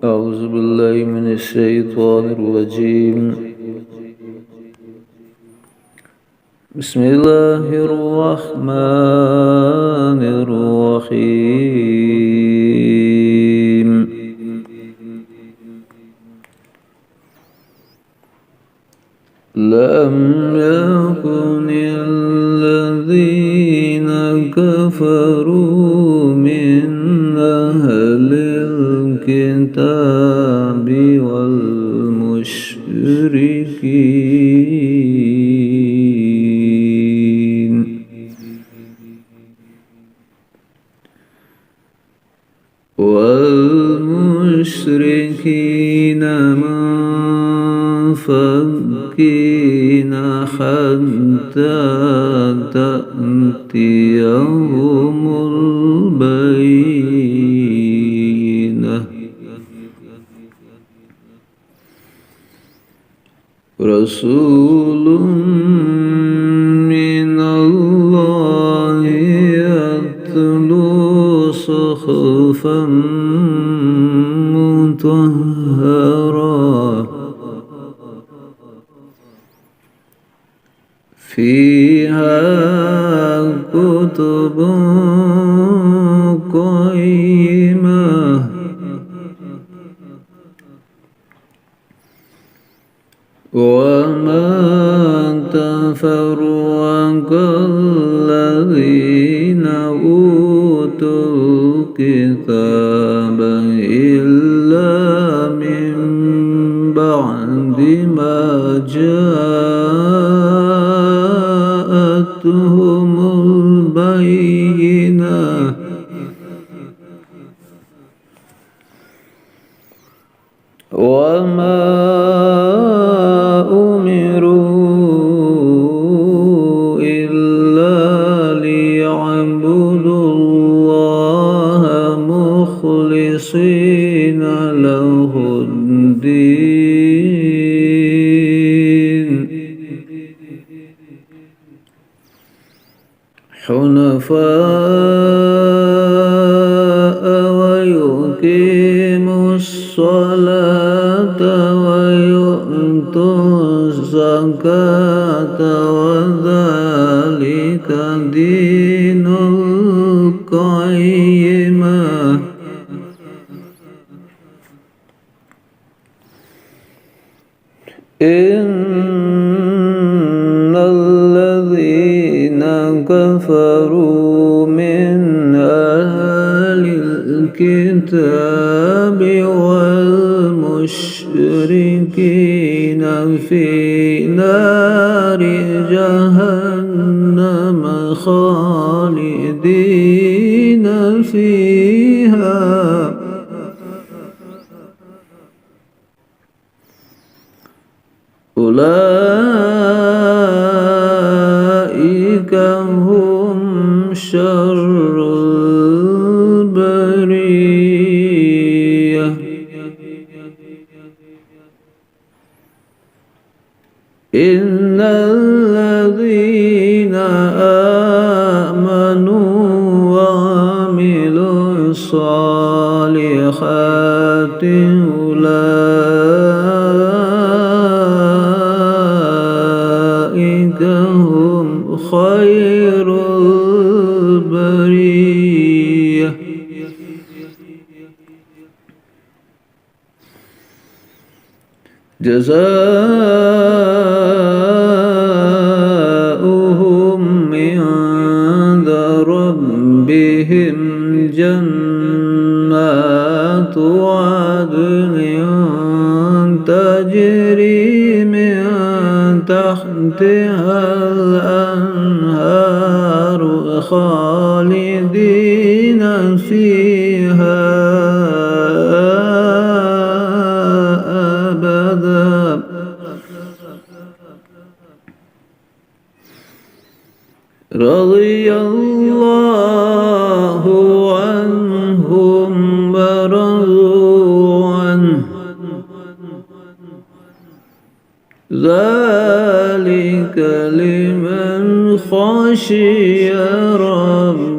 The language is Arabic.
أعوذ بالله من الشيطان الرجيم. بسم الله الرحمن الرحيم. لم يكن الذين كفروا من أهل الكتاب والمشركين منفكين حتى تأتيهم البينة. رسول من الله يتلو صحفا مطهرة فيها كتب قيمة وما تفرق الذين أوتوا الكتاب إلا من بعد ما جاءتهم البينة. وما أمروا إلا ليعبدوا الله مخلصين له الدين حنفاء ويقيموا الصلاة ويؤتوا الزكاة وذلك دين القيمة. إن الذين كفروا من أهل الكتاب والمشركين في نار جهنم خالدين فيها أولئك هم شر البرية. إن الذين آمنوا وعملوا الصالحات أولئك هم خير البرية. جزاؤهم عند ربهم جنات عدن تجري من تحتها الأنهار خالدين فيها أبدا. رضي الله عنهم ورضوا عنه ذلك لمن خشي ربه